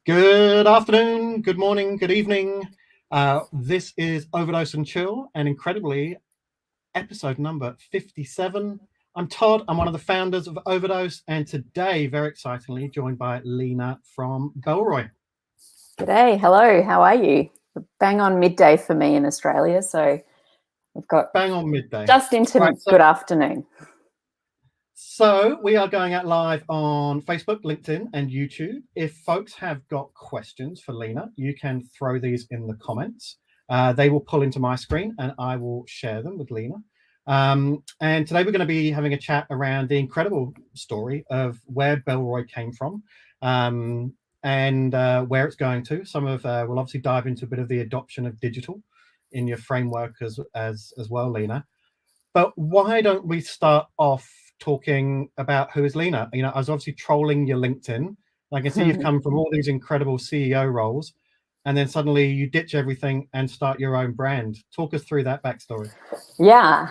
Good afternoon, good morning, good evening. This is Overdose and Chill, and incredibly, episode number 57. I'm Todd. I'm one of the founders of Overdose, and today, very excitingly, joined by Lina from Bellroy. G'day, hello, how are you? Bang on midday for me in Australia, so we've got Bang on midday. Just into good afternoon. So we are going out live on Facebook, LinkedIn, and YouTube. If folks have got questions for Lina, you can throw these in the comments. They will pull into my screen and I will share them with Lina. And today we're going to be having a chat around the incredible story of where Bellroy came from and where it's going to. We'll obviously dive into a bit of the adoption of digital in your framework as well, Lina. But why don't we start off talking about who is Lina? You know, I was obviously trolling your LinkedIn. I can see you've come from all these incredible CEO roles, and then suddenly you ditch everything and start your own brand. Talk us through that backstory. Yeah,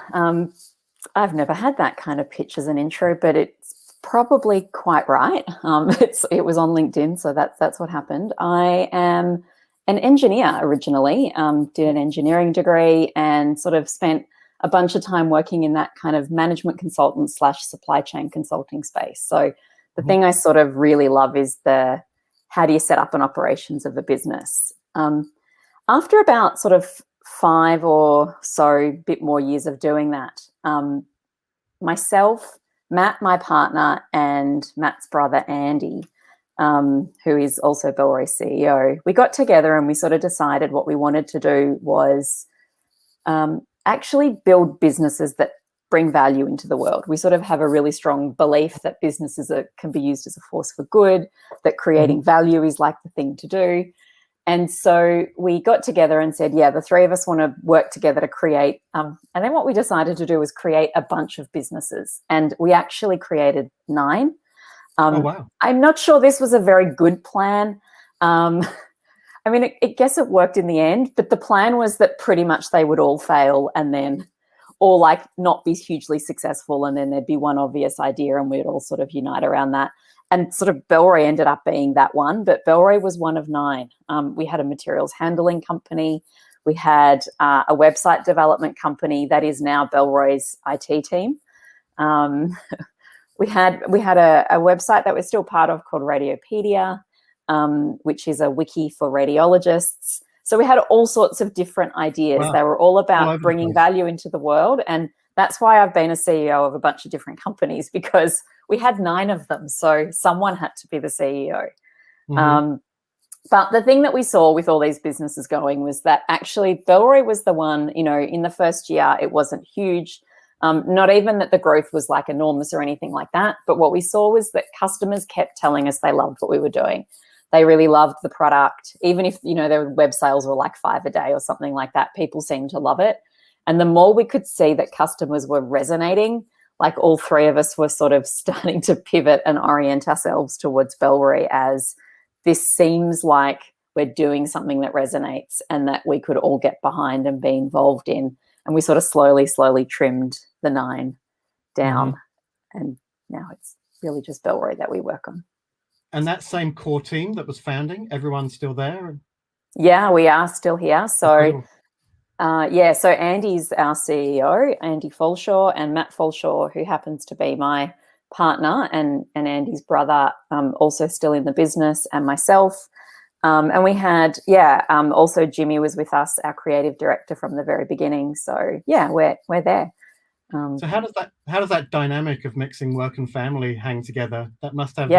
I've never had that kind of pitch as an intro, but it's probably quite right. It was on LinkedIn, so that's what happened. I am an engineer originally, did an engineering degree and sort of spent a bunch of time working in that kind of management consultant / supply chain consulting space. So the thing I sort of really love is how do you set up an operations of a business? After about sort of 5 or so bit more years of doing that, myself, Matt, my partner, and Matt's brother, Andy, who is also Bellroy's CEO, we got together and we sort of decided what we wanted to do was actually build businesses that bring value into the world. We sort of have a really strong belief that businesses can be used as a force for good, that creating value is like the thing to do. And so we got together and said, yeah, the three of us want to work together to create. And then what we decided to do was create a bunch of businesses. And we actually created 9. Oh, wow. I'm not sure this was a very good plan. I mean, I guess it worked in the end, but the plan was that pretty much they would all fail and then or like not be hugely successful, and then there'd be one obvious idea and we'd all sort of unite around that. And sort of Bellroy ended up being that one, but Bellroy was one of 9. We had a materials handling company. We had a website development company that is now Bellroy's IT team. We had a website that we're still part of called Radiopedia, which is a wiki for radiologists. So we had all sorts of different ideas. Wow. They were all about bringing value into the world. And that's why I've been a CEO of a bunch of different companies, because we had 9 of them. So someone had to be the CEO. But the thing that we saw with all these businesses going was that actually Bellroy was the one, you know, in the first year, it wasn't huge. Not even that the growth was like enormous or anything like that. But what we saw was that customers kept telling us they loved what we were doing. They really loved the product. Even if, you know, their web sales were like 5 a day or something like that, people seemed to love it. And the more we could see that customers were resonating, like all 3 of us were sort of starting to pivot and orient ourselves towards Bellroy as this seems like we're doing something that resonates and that we could all get behind and be involved in. And we sort of slowly trimmed the 9 down. And now it's really just Bellroy that we work on. And that same core team that was founding, everyone's still there? Yeah, we are still here. So, so Andy's our CEO, Andy Falshaw, and Matt Falshaw, who happens to be my partner and Andy's brother, also still in the business, and myself. And we had, also Jimmy was with us, our creative director from the very beginning. So, yeah, we're there. So how does that dynamic of mixing work and family hang together? That must have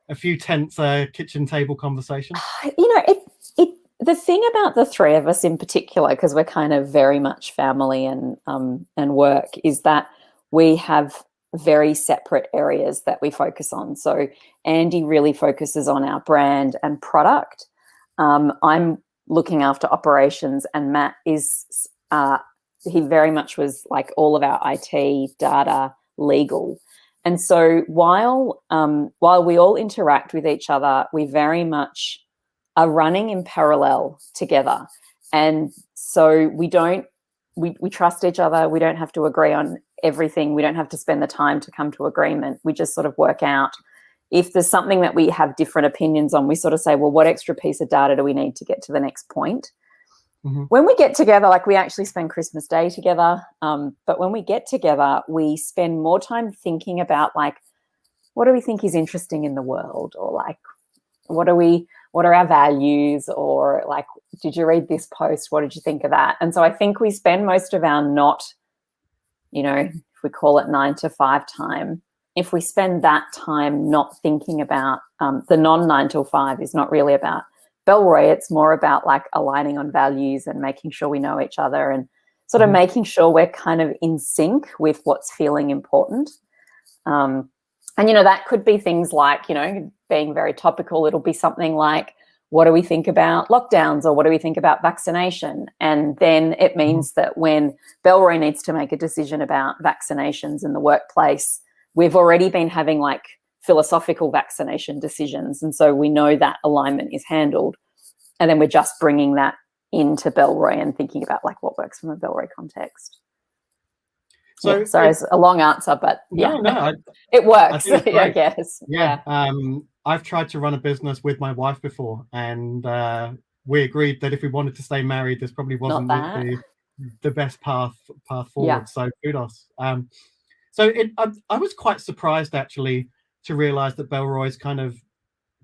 a few tense kitchen table conversations. You know, the thing about the 3 of us in particular, because we're kind of very much family and work, is that we have very separate areas that we focus on. So Andy really focuses on our brand and product. I'm looking after operations, and Matt is he very much was like all of our IT, data, legal. And so while we all interact with each other, we very much are running in parallel together. And so we trust each other. We don't have to agree on everything. We don't have to spend the time to come to agreement. We just sort of work out, if there's something that we have different opinions on, we sort of say, well, what extra piece of data do we need to get to the next point? When we get together, like we actually spend Christmas Day together, but when we get together, we spend more time thinking about like, what do we think is interesting in the world, or like, what are our values, or like, did you read this post? What did you think of that? And so I think we spend most of our not, if we call it 9 to 5 time, if we spend that time not thinking about the non-9 till 5 is not really about Bellroy, it's more about like aligning on values and making sure we know each other and sort of making sure we're kind of in sync with what's feeling important. And, that could be things like, being very topical. It'll be something like, what do we think about lockdowns, or what do we think about vaccination? And then it means that when Bellroy needs to make a decision about vaccinations in the workplace, we've already been having like philosophical vaccination decisions. And so we know that alignment is handled. And then we're just bringing that into Bellroy and thinking about like what works from a Bellroy context. So sorry, it's a long answer, but it works, I guess. Yeah. I've tried to run a business with my wife before, and we agreed that if we wanted to stay married, this probably wasn't the best path forward. Yeah. So kudos. I was quite surprised actually to realize that Bellroy is kind of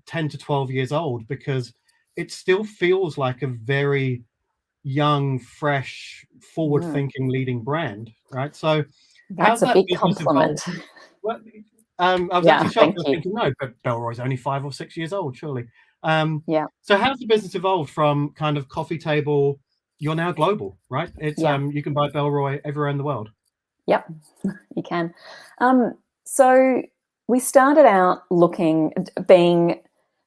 10 to 12 years old, because it still feels like a very young, fresh, forward-thinking leading brand, right? So that's a big compliment. Well, I was actually shocked. I was thinking, no, but Bellroy's only 5 or 6 years old, surely. So how's the business evolved from kind of coffee table? You're now global, right? It's you can buy Bellroy everywhere in the world. Yep, you can. So we started out being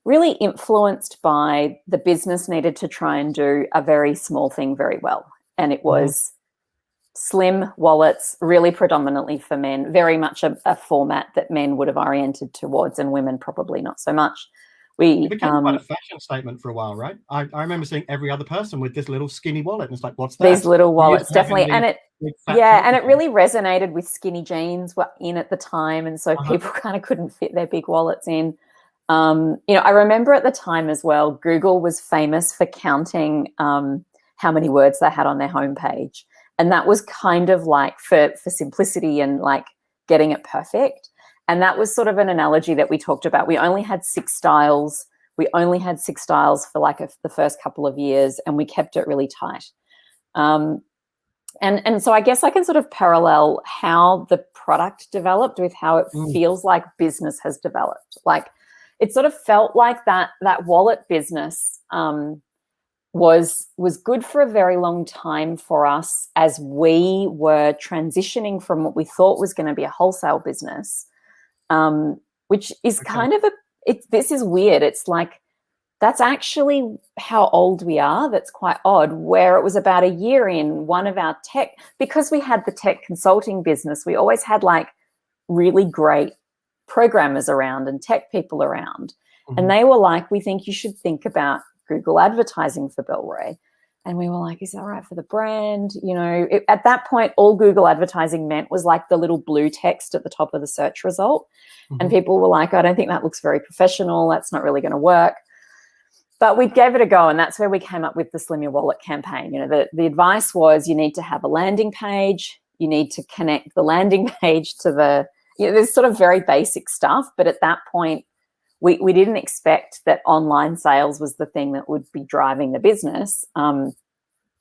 really influenced by the business needed to try and do a very small thing very well. And it was slim wallets, really predominantly for men, very much a format that men would have oriented towards, and women probably not so much. It became quite a fashion statement for a while, right? I remember seeing every other person with this little skinny wallet, and it's like, what's that? These little wallets, definitely. And it really resonated with skinny jeans were in at the time, and so people kind of couldn't fit their big wallets in. I remember at the time as well, Google was famous for counting how many words they had on their homepage. And that was kind of like for simplicity and like getting it perfect. And that was sort of an analogy that we talked about. We only had 6 styles. We only had 6 styles for like the first couple of years, and we kept it really tight. And so I guess I can sort of parallel how the product developed with how it feels like business has developed. Like it sort of felt like that wallet business was good for a very long time for us as we were transitioning from what we thought was going to be a wholesale business, which is kind of this is weird. It's like that's actually how old we are. That's quite odd, where it was about a year in one of our tech, because we had the tech consulting business, we always had like really great programmers around and tech people around. And they were like, we think you should think about Google advertising for Bellroy. And we were like, is that right for the brand? At that point, all Google advertising meant was like the little blue text at the top of the search result. And people were like, I don't think that looks very professional. That's not really going to work. But we gave it a go, and that's where we came up with the Slim Your Wallet campaign. The advice was you need to have a landing page. You need to connect the landing page to there's sort of very basic stuff. But at that point, we didn't expect that online sales was the thing that would be driving the business.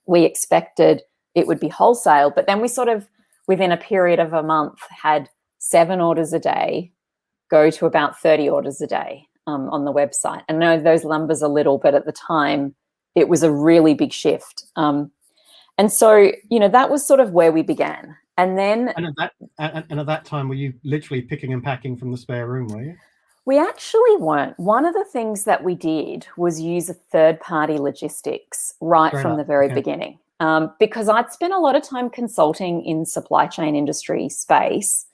We expected it would be wholesale, but then we sort of, within a period of a month, had 7 orders a day go to about 30 orders a day on the website. And I know those numbers are little, but at the time, it was a really big shift. And so, that was sort of where we began. And then... And at that time, were you literally picking and packing from the spare room, were you? We actually weren't. One of the things that we did was use a third-party logistics from the very beginning, because I'd spent a lot of time consulting in supply chain industry space.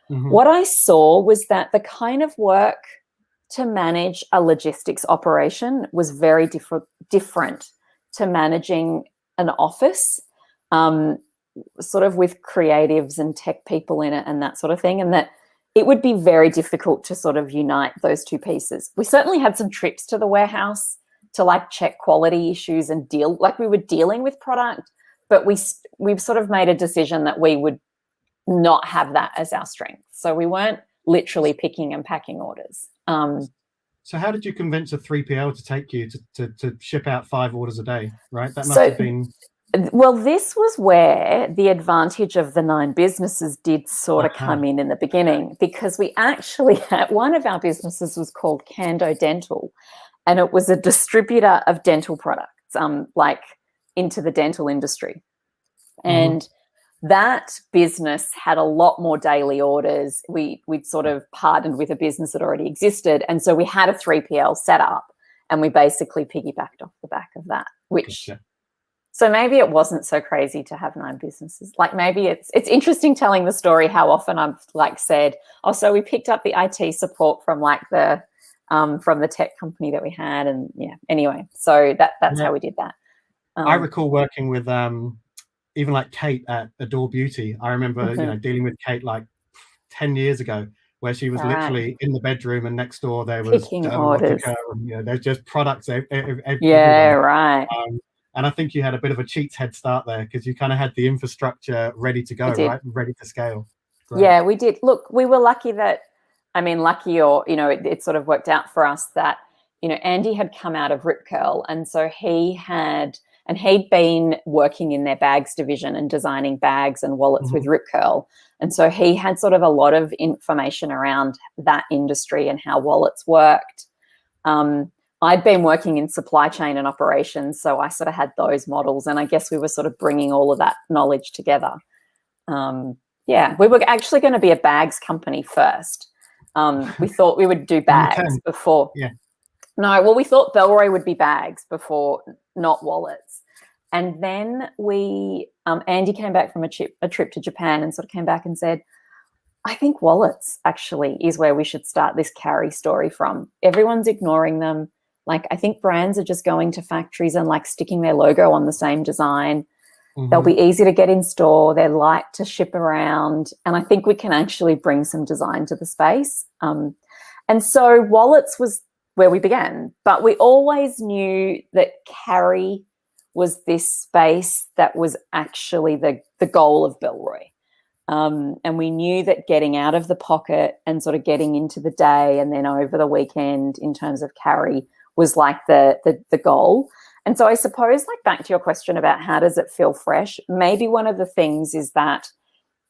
What I saw was that the kind of work to manage a logistics operation was very different to managing an office, sort of with creatives and tech people in it and that sort of thing, and that it would be very difficult to sort of unite those two pieces. We certainly had some trips to the warehouse to like check quality issues and we were dealing with product, but we've sort of made a decision that we would not have that as our strength. So we weren't literally picking and packing orders. So how did you convince a 3PL to take you to ship out 5 orders a day, right? That must have been... Well, this was where the advantage of the 9 businesses did sort of come in the beginning, because we actually had, one of our businesses was called Kando Dental, and it was a distributor of dental products, like into the dental industry. And that business had a lot more daily orders. We'd sort of partnered with a business that already existed. And so we had a 3PL set up, and we basically piggybacked off the back of that, which... Gotcha. So maybe it wasn't so crazy to have 9 businesses. Like maybe it's interesting telling the story how often I've like said, oh, so we picked up the IT support from like from the tech company that we had, and yeah. Anyway, so that's how we did that. I recall working with even like Kate at Adore Beauty. I remember dealing with Kate like 10 years ago, where she was literally in the bedroom, and next door there was picking orders. And, there's just products everywhere. Yeah, right. And I think you had a bit of a cheats head start there, because you kind of had the infrastructure ready to go, right? Ready to scale. Great. Yeah, we did. Look, we were lucky lucky or, it sort of worked out for us that, Andy had come out of Rip Curl. And so he'd been working in their bags division and designing bags and wallets with Rip Curl. And so he had sort of a lot of information around that industry and how wallets worked. I'd been working in supply chain and operations, so I sort of had those models, and I guess we were sort of bringing all of that knowledge together. We were actually going to be a bags company first. We thought we would do bags before. Yeah. No, well, we thought Bellroy would be bags before, not wallets. And then Andy came back from a trip to Japan and sort of came back and said, I think wallets actually is where we should start this carry story from. Everyone's ignoring them. Like, I think brands are just going to factories and like sticking their logo on the same design. They'll be easy to get in store. They're light to ship around. And I think we can actually bring some design to the space. And so wallets was where we began. But we always knew that carry was this space that was actually the goal of Bellroy. And we knew that getting out of the pocket and sort of getting into the day and then over the weekend in terms of carry was like the goal. And so I suppose, like, back to your question about how does it feel fresh, maybe one of the things is that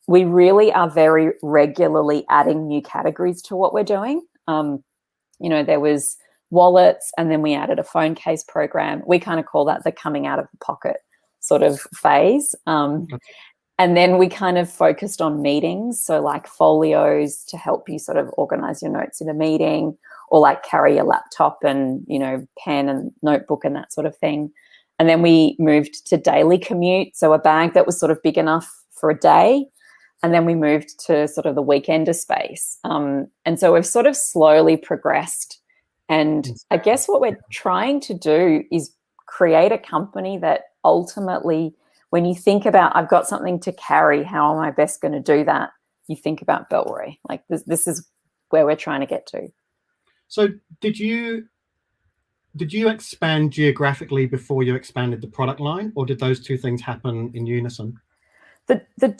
we really are very regularly adding new categories to what we're doing. There was wallets, and then we added a phone case program. We kind of call that the coming out of the pocket sort of phase. And then we kind of focused on meetings, so like folios to help you sort of organize your notes in a meeting, or like carry a laptop and, pen and notebook and that sort of thing. And then we moved to daily commute, so a bag that was sort of big enough for a day. And then we moved to sort of the weekender space. And so we've sort of slowly progressed. And I guess what we're trying to do is create a company that ultimately, when you think about, I've got something to carry, how am I best going to do that? You think about Bellroy. Like this is where we're trying to get to. So did you expand geographically before you expanded the product line, or did those two things happen in unison? The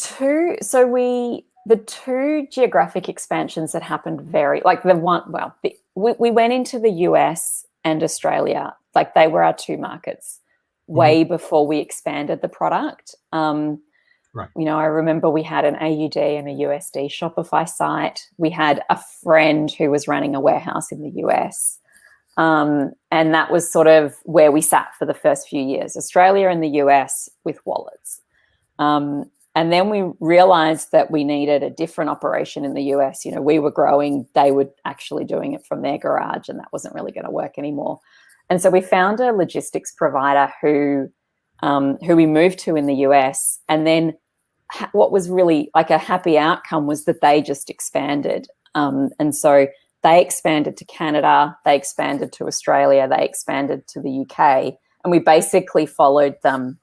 two geographic expansions that happened we went into the US and Australia, like they were our 2 markets way before we expanded the product. Right. I remember we had an AUD and a USD Shopify site. We had a friend who was running a warehouse in the US. And that was sort of where we sat for the first few years, Australia and the US with wallets. And then we realized that we needed a different operation in the US. We were growing, they were actually doing it from their garage, and that wasn't really going to work anymore. And so we found a logistics provider who we moved to in the US. And then what was really like a happy outcome was that they just expanded. And so they expanded to Canada, they expanded to Australia, they expanded to the UK, and we basically followed them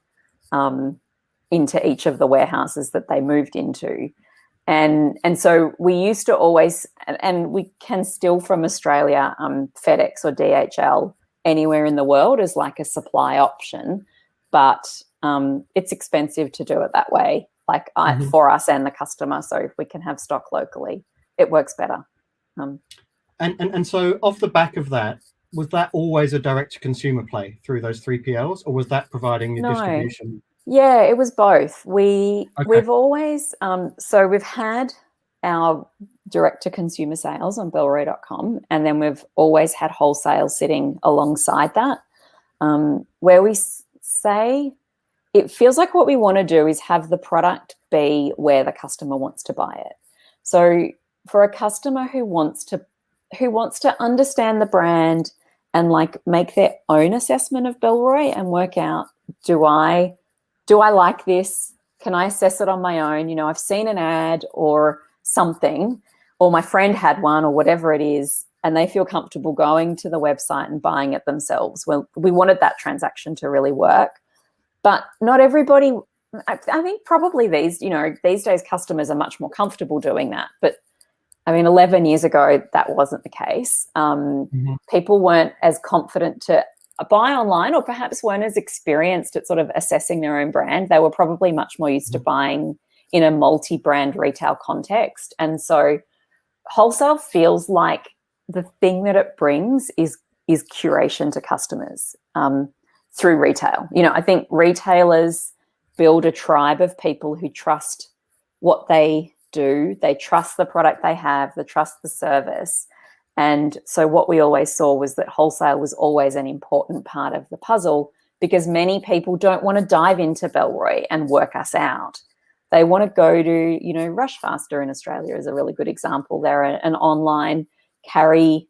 into each of the warehouses that they moved into. And so we used to always, and we can still from Australia, FedEx or DHL anywhere in the world as like a supply option, but it's expensive to do it that way, like for us and the customer. So if we can have stock locally, it works better. And so off the back of that, was that always a direct-to-consumer play through those 3PLs, or was that providing your distribution? Yeah, it was both. We've always, so we've had our direct-to-consumer sales on Bellroy.com, and then we've always had wholesale sitting alongside that, where we say it feels like what we want to do is have the product be where the customer wants to buy it. So for a customer who wants to understand the brand and like make their own assessment of Bellroy and work out, do I like this? Can I assess it on my own? You know, I've seen an ad or something, or my friend had one or whatever it is, and they feel comfortable going to the website and buying it themselves. Well, we wanted that transaction to really work, but not everybody, I think probably these days customers are much more comfortable doing that. But I mean, 11 years ago, that wasn't the case. People weren't as confident to buy online, or perhaps weren't as experienced at sort of assessing their own brand. They were probably much more used to buying in a multi-brand retail context. And so wholesale feels like the thing that it brings is curation to customers through retail. You know, I think retailers build a tribe of people who trust what they do. They trust the product they have, they trust the service. And so what we always saw was that wholesale was always an important part of the puzzle, because many people don't want to dive into Bellroy and work us out. They want to go to, you know, Rush Faster in Australia is a really good example. They're an online carry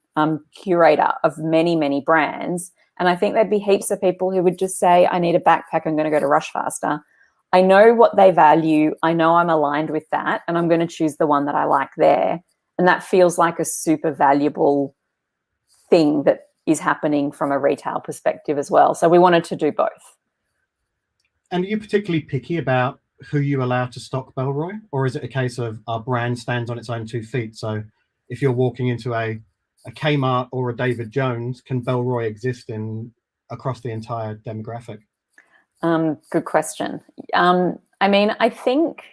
curator of many, many brands. And I think there'd be heaps of people who would just say, I need a backpack, I'm going to go to Rush Faster. I know what they value. I know I'm aligned with that, and I'm going to choose the one that I like there. And that feels like a super valuable thing that is happening from a retail perspective as well. So we wanted to do both. And are you particularly picky about who you allow to stock Bellroy, or is it a case of our brand stands on its own 2 feet? So if you're walking into a Kmart or a David Jones, can Bellroy exist across the entire demographic? Good question. I mean, I think,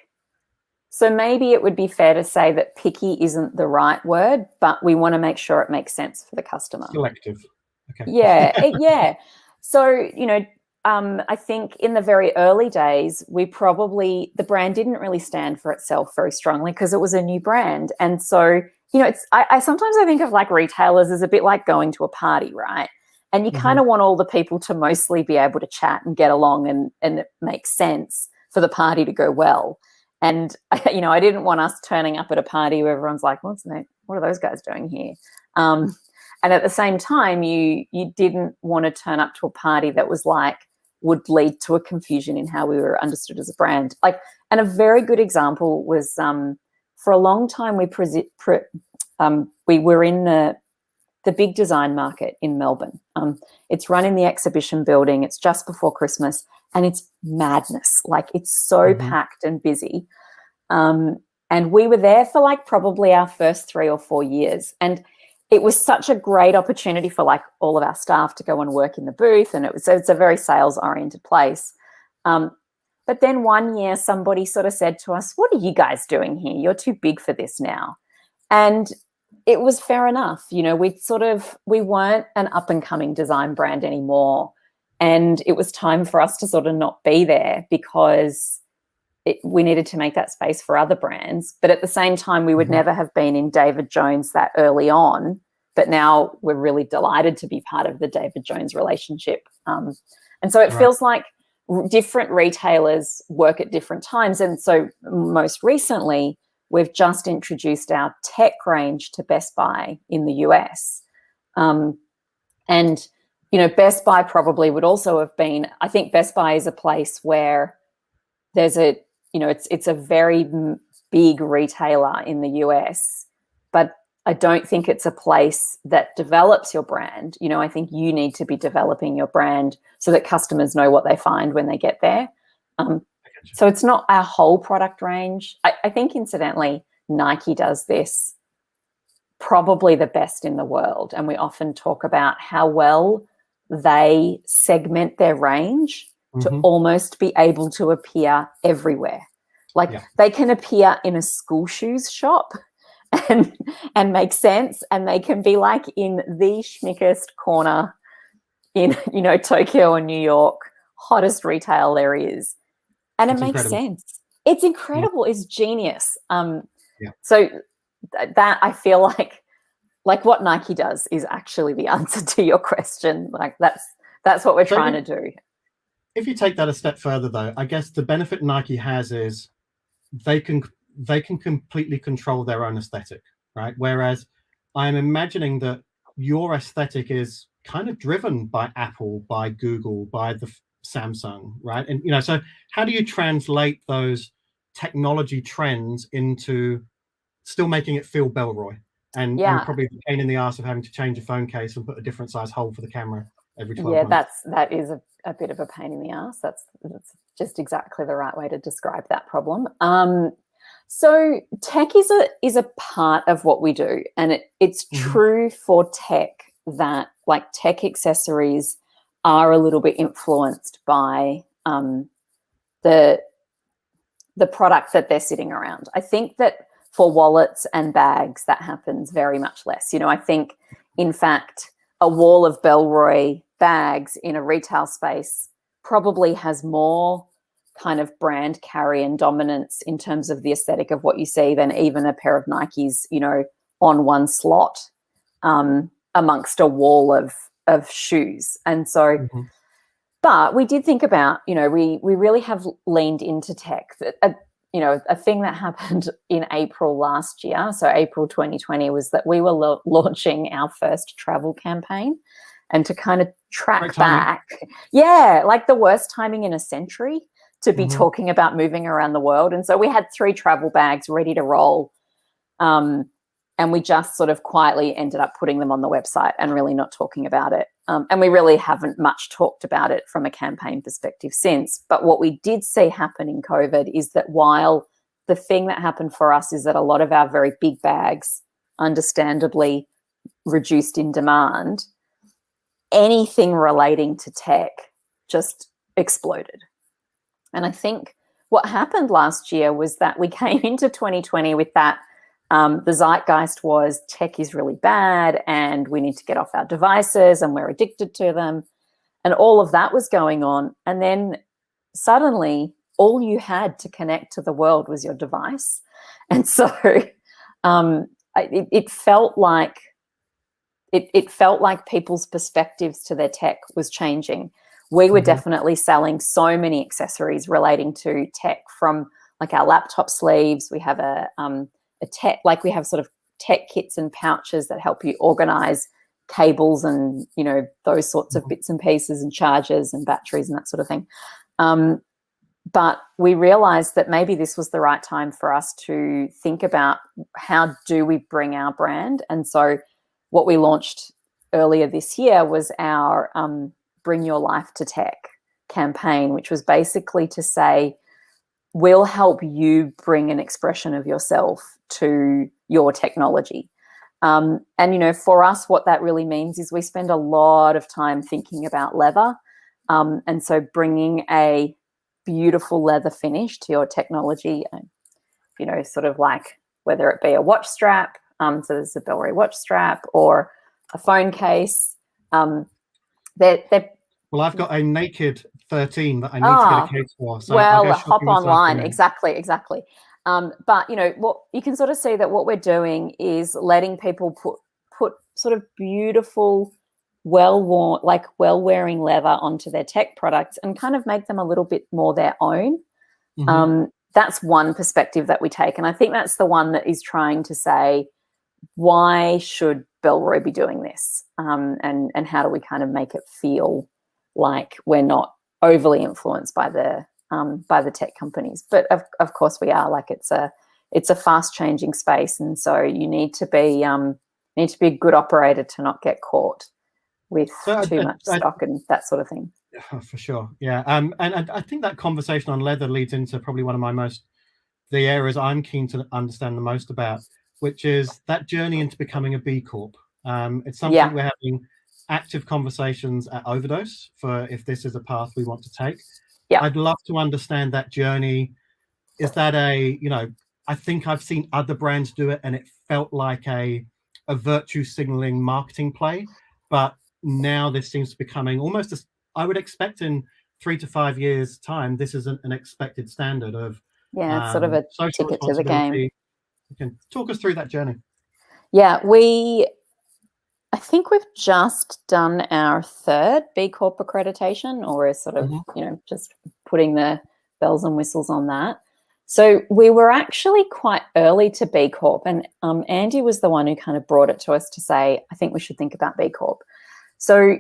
so maybe it would be fair to say that picky isn't the right word, but we want to make sure it makes sense for the customer. Selective. Okay. Yeah, yeah. So, you know, I think in the very early days, the brand didn't really stand for itself very strongly because it was a new brand. And so, you know, I sometimes I think of like retailers as a bit like going to a party, right? And you kind of want all the people to mostly be able to chat and get along and it makes sense for the party to go well. And, you know, I didn't want us turning up at a party where everyone's like, what are those guys doing here? And at the same time, you didn't want to turn up to a party that was like, would lead to a confusion in how we were understood as a brand. Like, and a very good example was for a long time we were in the big design market in Melbourne. It's run in the exhibition building. It's just before Christmas, and it's madness. Like, it's so packed and busy. And we were there for like probably our first 3 or 4 years. And it was such a great opportunity for like all of our staff to go and work in the booth. And it's a very sales oriented place. But then one year somebody sort of said to us, what are you guys doing here? You're too big for this now. And it was fair enough. You know, we weren't an up and coming design brand anymore. And it was time for us to sort of not be there because we needed to make that space for other brands. But at the same time, we would never have been in David Jones that early on. But now we're really delighted to be part of the David Jones relationship. And so it feels like different retailers work at different times. And so most recently, we've just introduced our tech range to Best Buy in the US. And, you know, Best Buy probably would also have been, I think Best Buy is a place where there's it's a very big retailer in the US, but I don't think it's a place that develops your brand. You know, I think you need to be developing your brand so that customers know what they find when they get there. So it's not our whole product range. I think, incidentally, Nike does this probably the best in the world. And we often talk about how well they segment their range to almost be able to appear everywhere. Like they can appear in a school shoes shop and make sense. And they can be like in the schmickest corner in, Tokyo or New York, hottest retail areas. And it makes sense. It's incredible. It's genius. So that I feel like what Nike does is actually the answer to your question. Like that's what we're trying to do. If you take that a step further, though, I guess the benefit Nike has is they can completely control their own aesthetic, right? Whereas I'm imagining that your aesthetic is kind of driven by Apple, by Google, by the Samsung, right? And so how do you translate those technology trends into still making it feel Bellroy and probably the pain in the ass of having to change a phone case and put a different size hole for the camera every 12 months? That is a bit of a pain in the ass. That's just exactly the right way to describe that problem. So tech is a part of what we do, and it's true for tech that like tech accessories are a little bit influenced by the product that they're sitting around. I think that for wallets and bags, that happens very much less. I think, in fact, a wall of Bellroy bags in a retail space probably has more kind of brand carry and dominance in terms of the aesthetic of what you see than even a pair of Nikes, on one slot amongst a wall of shoes. And so, but we did think about, we really have leaned into tech. A thing that happened in April last year, so April 2020, was that we were launching our first travel campaign. And to kind of track back, like the worst timing in a century to be talking about moving around the world. And so we had 3 travel bags ready to roll. And we just sort of quietly ended up putting them on the website and really not talking about it. And we really haven't much talked about it from a campaign perspective since. But what we did see happen in COVID is that while the thing that happened for us is that a lot of our very big bags understandably reduced in demand, anything relating to tech just exploded. And I think what happened last year was that we came into 2020 with that the zeitgeist was tech is really bad and we need to get off our devices and we're addicted to them. And all of that was going on. And then suddenly all you had to connect to the world was your device. And so it felt like people's perspectives to their tech was changing. We were definitely selling so many accessories relating to tech, from like our laptop sleeves. We have a tech, like we have sort of tech kits and pouches that help you organize cables and, those sorts of bits and pieces and chargers and batteries and that sort of thing. But we realized that maybe this was the right time for us to think about how do we bring our brand. And so what we launched earlier this year was our Bring Your Life to Tech campaign, which was basically to say, we'll help you bring an expression of yourself to your technology. And, for us, what that really means is we spend a lot of time thinking about leather. And so bringing a beautiful leather finish to your technology, sort of like whether it be a watch strap, so there's a Bellroy watch strap, or a phone case. Well, I've got a naked 13 that I need to get a case for. So hop online. Exactly. But what you can sort of see that what we're doing is letting people put sort of beautiful, well-worn, like well-wearing leather onto their tech products and kind of make them a little bit more their own. That's one perspective that we take, and I think that's the one that is trying to say, why should Bellroy be doing this? And how do we kind of make it feel like we're not overly influenced by the tech companies? But of course we are. Like it's a fast changing space, and so you need to be a good operator to not get caught with too much stock and that sort of thing. Oh, for sure. Yeah. And I think that conversation on leather leads into probably one of the areas I'm keen to understand the most about, which is that journey into becoming a B Corp. It's something we're having active conversations at Overdose for if this is a path we want to take. Yeah. I'd love to understand that journey. Is that I think I've seen other brands do it and it felt like a virtue signaling marketing play, but now this seems to be becoming almost I would expect in 3 to 5 years time, this is an expected standard of it's sort of a social ticket to the game. responsibility. You can talk us through that journey. Yeah, I think we've just done our 3rd B Corp accreditation, or we're sort of, just putting the bells and whistles on that. So we were actually quite early to B Corp, and Andy was the one who kind of brought it to us to say, I think we should think about B Corp. So,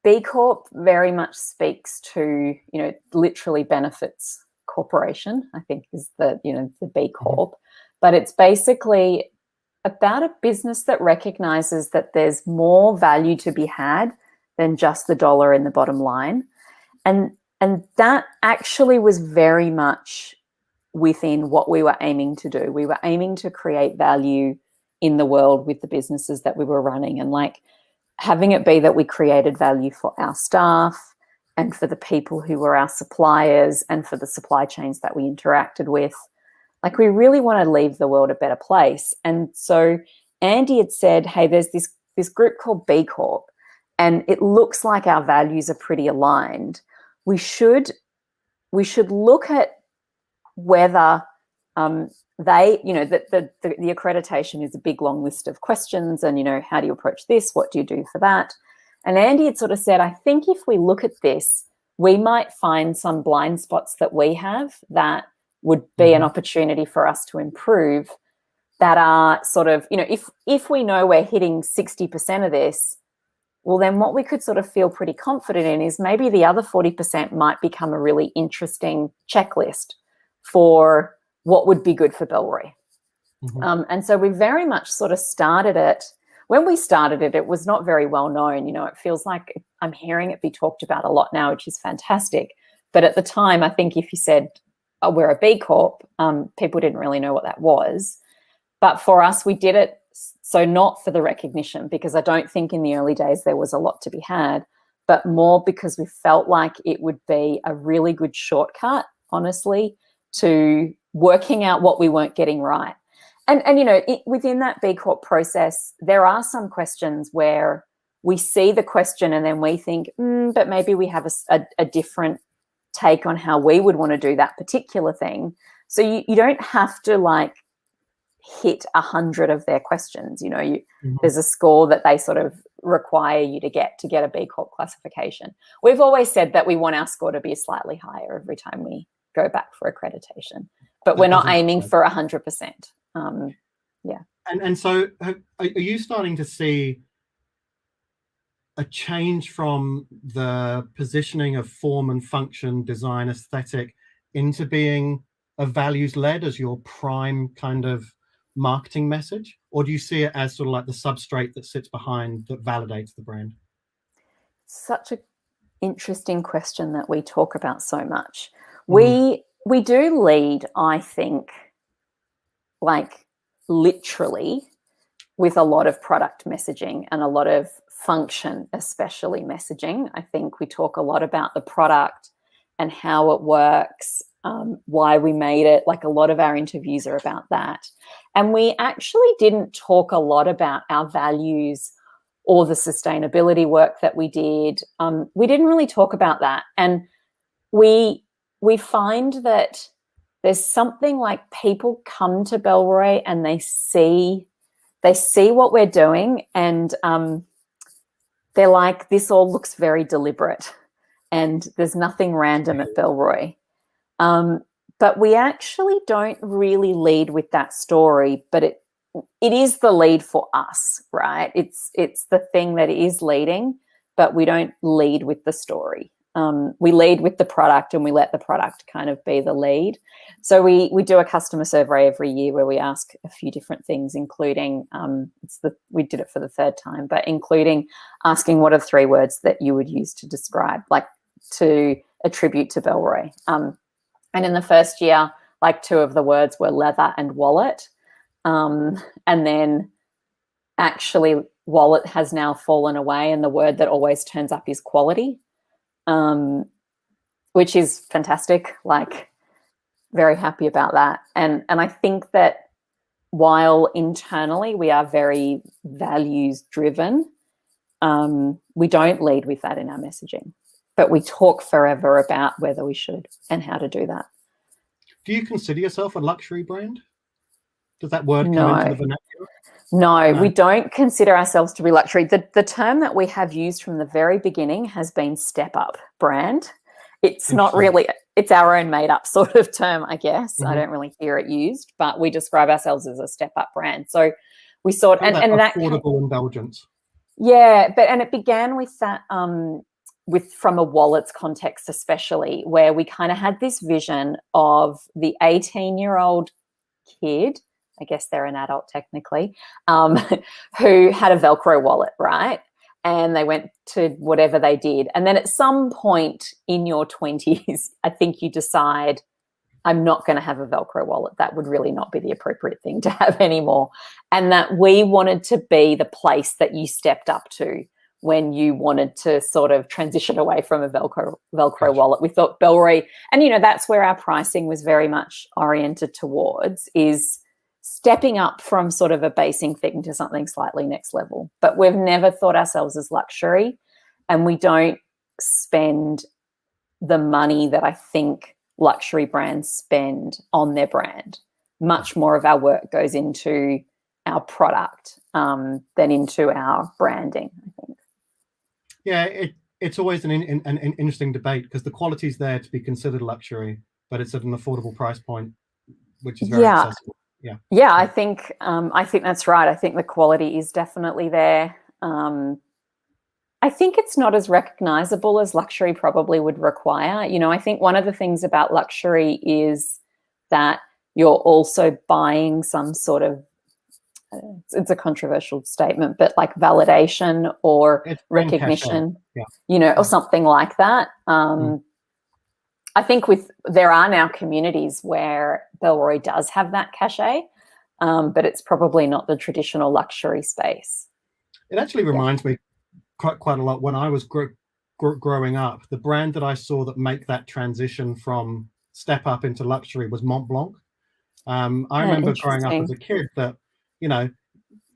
B Corp very much speaks to, literally benefits corporation, I think is the B Corp. But it's basically about a business that recognizes that there's more value to be had than just the dollar in the bottom line. And that actually was very much within what we were aiming to do. We were aiming to create value in the world with the businesses that we were running, and having it be that we created value for our staff and for the people who were our suppliers and for the supply chains that we interacted with. We really want to leave the world a better place. And so Andy had said, hey, there's this group called B Corp, and it looks like our values are pretty aligned. We should look at whether they, the accreditation is a big long list of questions, and, how do you approach this? What do you do for that? And Andy had sort of said, I think if we look at this, we might find some blind spots that we have that would be an opportunity for us to improve, that are sort of, if we know we're hitting 60% of this, well, then what we could sort of feel pretty confident in is maybe the other 40% might become a really interesting checklist for what would be good for Bellroy. And so we very much sort of started it. When we started it, it was not very well known. It feels like I'm hearing it be talked about a lot now, which is fantastic. But at the time, I think if you said, oh, we're a B Corp, people didn't really know what that was. But for us, we did it so not for the recognition, because I don't think in the early days there was a lot to be had, but more because we felt like it would be a really good shortcut, honestly, to working out what we weren't getting right. And within that B Corp process, there are some questions where we see the question and then we think, but maybe we have a different take on how we would want to do that particular thing. So you don't have to hit 100 of their questions. There's a score that they sort of require you to get a B Corp classification. We've always said that we want our score to be slightly higher every time we go back for accreditation, but we're not aiming for 100%. Yeah. And so are you starting to see a change from the positioning of form and function, design, aesthetic, into being a values led as your prime kind of marketing message? Or do you see it as sort of like the substrate that sits behind that validates the brand? Such an interesting question that we talk about so much. We do lead, I think, literally with a lot of product messaging and a lot of function, especially messaging. I think we talk a lot about the product and how it works, why we made it. A lot of our interviews are about that. And we actually didn't talk a lot about our values or the sustainability work that we did. We didn't really talk about that. And we find that there's something like people come to Bellroy and they see what we're doing, and they're like, this all looks very deliberate and there's nothing random at Bellroy. But we actually don't really lead with that story, but it is the lead for us, right? It's the thing that is leading, but we don't lead with the story. We lead with the product and we let the product kind of be the lead. So we do a customer survey every year where we ask a few different things, including we did it for the 3rd time, but including asking what are 3 words that you would use to describe, to attribute to Bellroy. And in the first year, like 2 of the words were leather and wallet. And then actually wallet has now fallen away, and the word that always turns up is quality, which is fantastic. Like, very happy about that. And I think that while internally we are very values driven, we don't lead with that in our messaging, but we talk forever about whether we should and how to do that. Do you consider yourself a luxury brand? Does that word come into the vernacular? No, we don't consider ourselves to be luxury. The term that we have used from the very beginning has been step up brand. It's not really, it's our own made up sort of term, I guess. I don't really hear it used, but we describe ourselves as a step up brand. So we sort and that affordable indulgence. Yeah, and it began with that, from a wallets context, especially, where we kind of had this vision of the 18-year-old kid, I guess they're an adult technically, who had a Velcro wallet, right? And they went to whatever they did. And then at some point in your 20s, I think you decide, I'm not going to have a Velcro wallet. That would really not be the appropriate thing to have anymore. And that we wanted to be the place that you stepped up to when you wanted to sort of transition away from a Velcro wallet. We thought Bellroy, and, that's where our pricing was very much oriented towards, is stepping up from sort of a basing thing to something slightly next level. But we've never thought ourselves as luxury, and we don't spend the money that I think luxury brands spend on their brand. Much more of our work goes into our product than into our branding, I think. Yeah, it's always an interesting debate, because the quality's there to be considered luxury, but it's at an affordable price point, which is very accessible. Yeah, I think that's right. I think the quality is definitely there. I think it's not as recognizable as luxury probably would require. I think one of the things about luxury is that you're also buying some sort of, it's a controversial statement, but like validation or recognition, or something like that. I think there are now communities where Bellroy does have that cachet, but it's probably not the traditional luxury space. It actually reminds me quite a lot when I was growing up. The brand that I saw that make that transition from step up into luxury was Mont Blanc. I remember growing up as a kid that,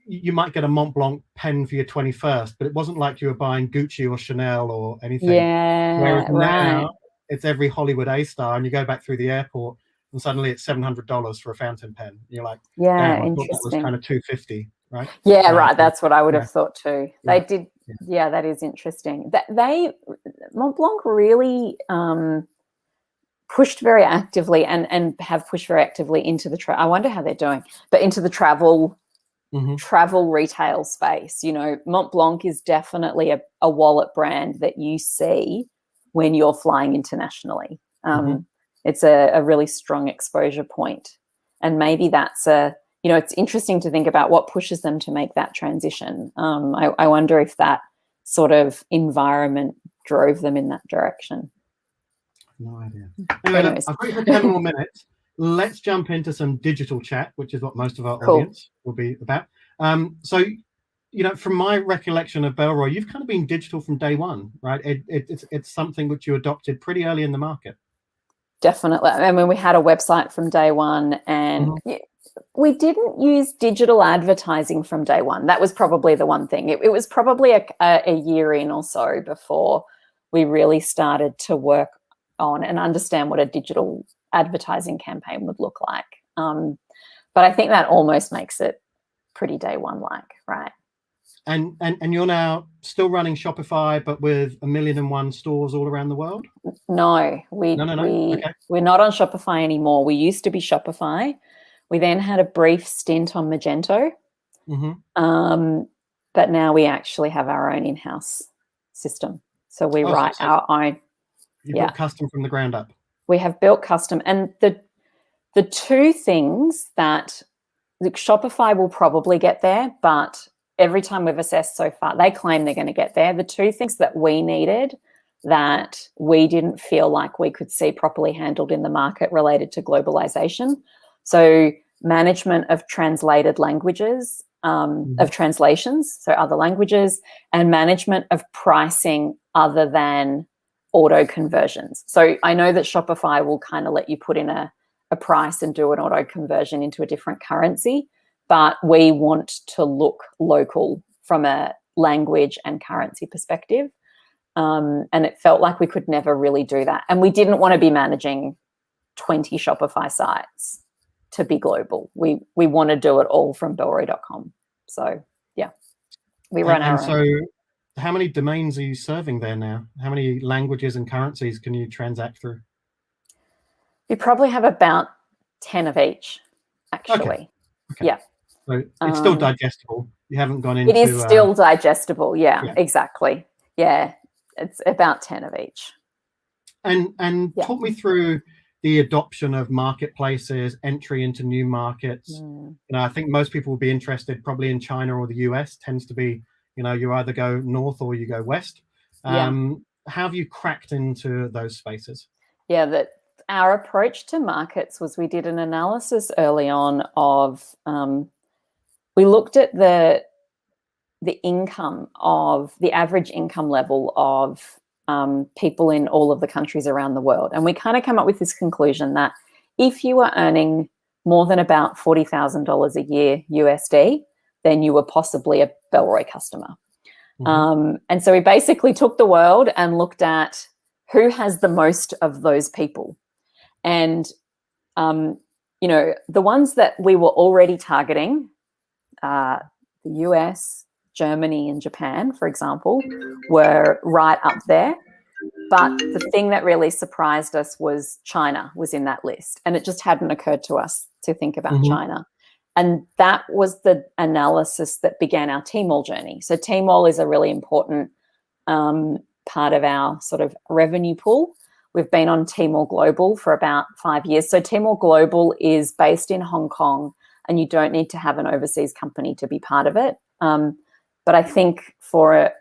you might get a Mont Blanc pen for your 21st, but it wasn't like you were buying Gucci or Chanel or anything. Yeah, whereas now it's every Hollywood A-star, and you go back through the airport and suddenly it's $700 for a fountain pen. You're like, damn, I thought that was kind of $250, right? Yeah, right. That's what I would have thought too. They did. Yeah, that is interesting. Mont Blanc really pushed very actively and have pushed very actively into the I wonder how they're doing, but into the travel retail space. Mont Blanc is definitely a wallet brand that you see when you're flying internationally. It's a really strong exposure point. And maybe that's it's interesting to think about what pushes them to make that transition. I wonder if that sort of environment drove them in that direction. No idea. Anyway, I've got you for 10 more minutes. Let's jump into some digital chat, which is what most of our audience will be about. So, from my recollection of Bellroy, you've kind of been digital from day one, right? It's something which you adopted pretty early in the market. Definitely. I mean, we had a website from day one, and we didn't use digital advertising from day one. That was probably the one thing. It was probably a year in or so before we really started to work on and understand what a digital advertising campaign would look like. But I think that almost makes it pretty day one like, right? And you're now still running Shopify, but with 1,000,001 stores all around the world? No. Okay. We're not on Shopify anymore. We used to be Shopify. We then had a brief stint on Magento. But now we actually have our own in-house system. So we write our own. You built custom from the ground up. We have built custom. And the two things that Shopify will probably get there, but every time we've assessed so far, they claim they're going to get there. The two things that we needed that we didn't feel like we could see properly handled in the market related to globalization. So management of translated languages, of translations, so other languages, and management of pricing other than auto conversions. So I know that Shopify will kind of let you put in a price and do an auto conversion into a different currency, but we want to look local from a language and currency perspective. And it felt like we could never really do that. And we didn't want to be managing 20 Shopify sites to be global. We want to do it all from bellroy.com. So yeah, we run our own. So how many domains are you serving there now? How many languages and currencies can you transact through? We probably have about 10 of each, actually. Okay. Yeah. So it's still digestible. You haven't gone into... It is still digestible. Yeah, exactly. Yeah, it's about 10 of each. And talk me through the adoption of marketplaces, entry into new markets. I think most people will be interested probably in China or the US. Tends to be, you either go north or you go west. How have you cracked into those spaces? Yeah, that our approach to markets was we did an analysis early on of, we looked at the income of the average income level of people in all of the countries around the world. And we kind of come up with this conclusion that if you were earning more than about $40,000 a year USD, then you were possibly a Bellroy customer. And so we basically took the world and looked at who has the most of those people. And, the ones that we were already targeting, the US, Germany and Japan, for example, were right up there. But the thing that really surprised us was China was in that list. And it just hadn't occurred to us to think about China. And that was the analysis that began our Tmall journey. So Tmall is a really important part of our sort of revenue pool. We've been on Tmall Global for about 5 years. So Tmall Global is based in Hong Kong, and you don't need to have an overseas company to be part of it. But I think for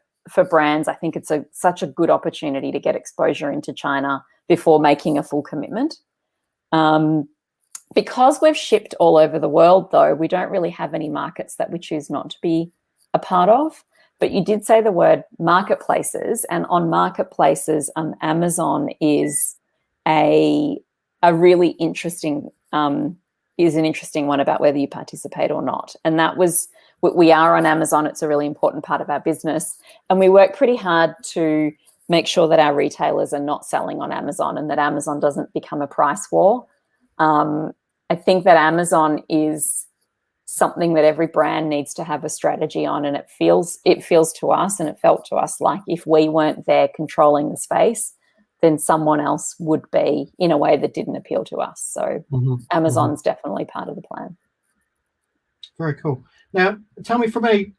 brands, I think it's such a good opportunity to get exposure into China before making a full commitment. Because we've shipped all over the world, though, we don't really have any markets that we choose not to be a part of. But you did say the word marketplaces, and on marketplaces, Amazon is a really interesting one about whether you participate or not. And that was, we are on Amazon. It's a really important part of our business. And we work pretty hard to make sure that our retailers are not selling on Amazon and that Amazon doesn't become a price war. I think that Amazon is something that every brand needs to have a strategy on, and it feels to us, and it felt to us like if we weren't there controlling the space, then someone else would be in a way that didn't appeal to us. So Amazon's definitely part of the plan. Very cool. Now, tell me,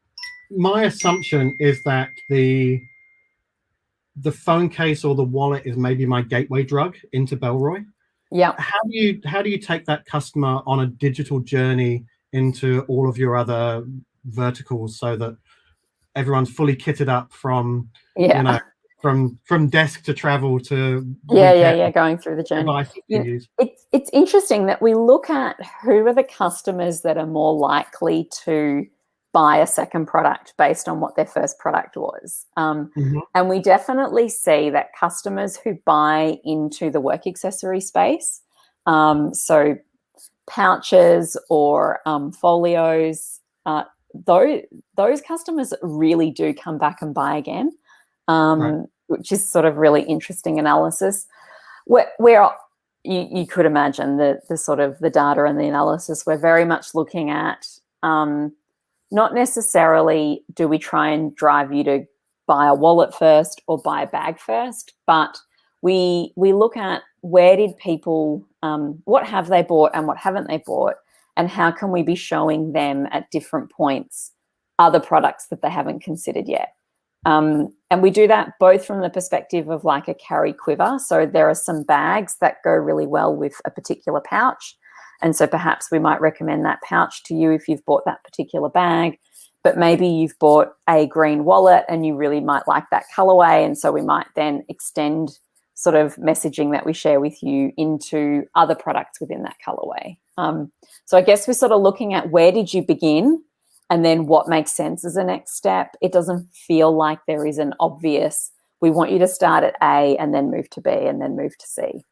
my assumption is that the phone case or the wallet is maybe my gateway drug into Bellroy. Yeah. How do you take that customer on a digital journey into all of your other verticals so that everyone's fully kitted up from from desk to travel to going through the journey. It's interesting that we look at who are the customers that are more likely to buy a second product based on what their first product was. And we definitely see that customers who buy into the work accessory space, so pouches or folios, those customers really do come back and buy again, which is sort of really interesting analysis. Where you could imagine the sort of the data and the analysis, we're very much looking at not necessarily do we try and drive you to buy a wallet first or buy a bag first, but we look at where did people, what have they bought and what haven't they bought, and how can we be showing them at different points other products that they haven't considered yet. And we do that both from the perspective of like a carry quiver. So there are some bags that go really well with a particular pouch. And so perhaps we might recommend that pouch to you if you've bought that particular bag. but maybe you've bought a green wallet and you really might like that colorway. And so we might then extend sort of messaging that we share with you into other products within that colorway. So I guess we're sort of looking at where did you begin and then what makes sense as a next step. It doesn't feel like there is an obvious, we want you to start at A and then move to B and then move to C.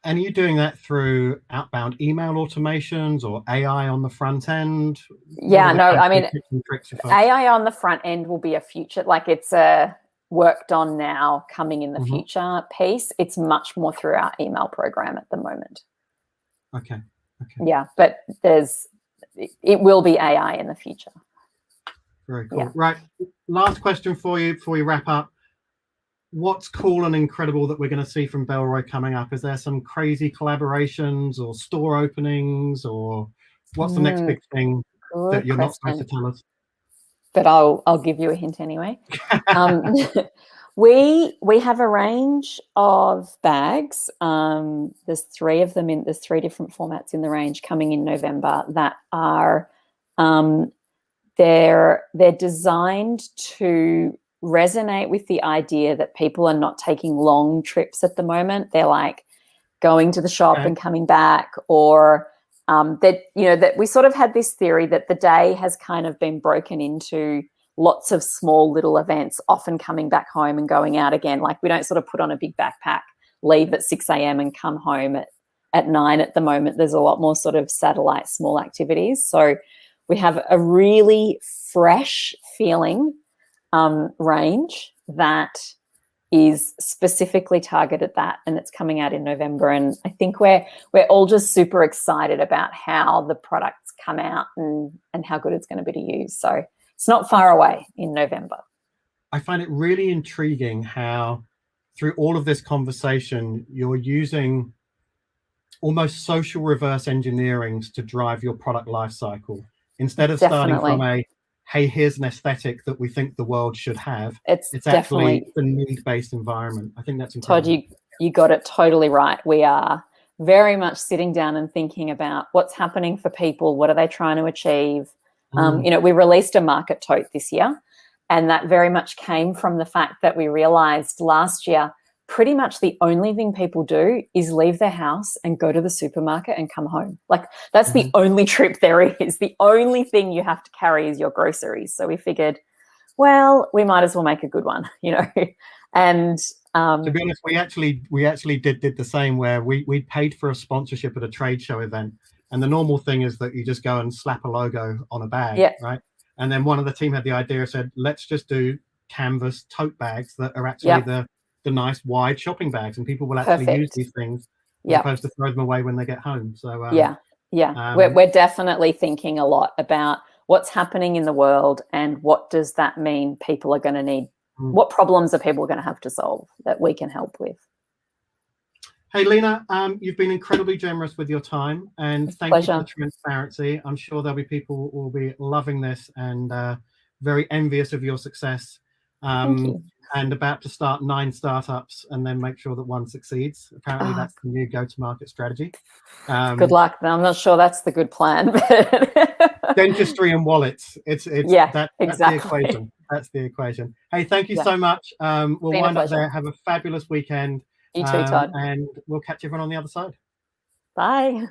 And are you doing that through outbound email automations or AI on the front end? Yeah, no, I mean, AI on the front end will be a future, like it's a worked on now, coming in the future piece. It's much more through our email program at the moment. Okay. Yeah, but it will be AI in the future. Very cool. Yeah. Right. Last question for you before we wrap up. What's cool and incredible that we're going to see from Bellroy coming up? Is there some crazy collaborations or store openings, or what's the next big thing that you're not supposed to tell us? But I'll give you a hint anyway. We have a range of bags. There's 3 of them there's 3 different formats in the range coming in November that are they're designed to resonate with the idea that people are not taking long trips at the moment. They're like going to the shop and coming back, or that we sort of had this theory that the day has kind of been broken into lots of small little events, often coming back home and going out again. Like we don't sort of put on a big backpack, leave at 6 a.m. and come home at 9 at the moment. There's a lot more sort of satellite small activities. So we have a really fresh feeling range that is specifically targeted that, and it's coming out in November. And I think we're all just super excited about how the products come out and how good it's going to be to use. So it's not far away in November. I find it really intriguing how through all of this conversation, you're using almost social reverse engineering to drive your product life cycle. Instead of starting from a, hey, here's an aesthetic that we think the world should have, it's actually the need-based environment. I think that's incredible. Todd, you got it totally right. We are very much sitting down and thinking about what's happening for people, what are they trying to achieve. We released a market tote this year, and that very much came from the fact that we realized last year pretty much the only thing people do is leave their house and go to the supermarket and come home. Like that's the only trip there is. The only thing you have to carry is your groceries. So we figured, well, we might as well make a good one, And to be honest, we actually did the same, where we paid for a sponsorship at a trade show event. And the normal thing is that you just go and slap a logo on a bag, right? And then one of the team had the idea, said, let's just do canvas tote bags that are actually the nice wide shopping bags, and people will actually use these things as opposed to throw them away when they get home. So we're definitely thinking a lot about what's happening in the world and what does that mean people are going to need, what problems are people going to have to solve that we can help with. Hey, Lina, you've been incredibly generous with your time, and thank you for the transparency. I'm sure there'll be people who will be loving this and very envious of your success. Thank you. And about to start 9 startups and then make sure that one succeeds. Apparently that's the new go-to-market strategy. Good luck. I'm not sure that's the good plan. Dentistry and wallets. That's the equation. That's the equation. Hey, thank you so much. We'll wind up there. Have a fabulous weekend. You too, Todd. And we'll catch everyone on the other side. Bye.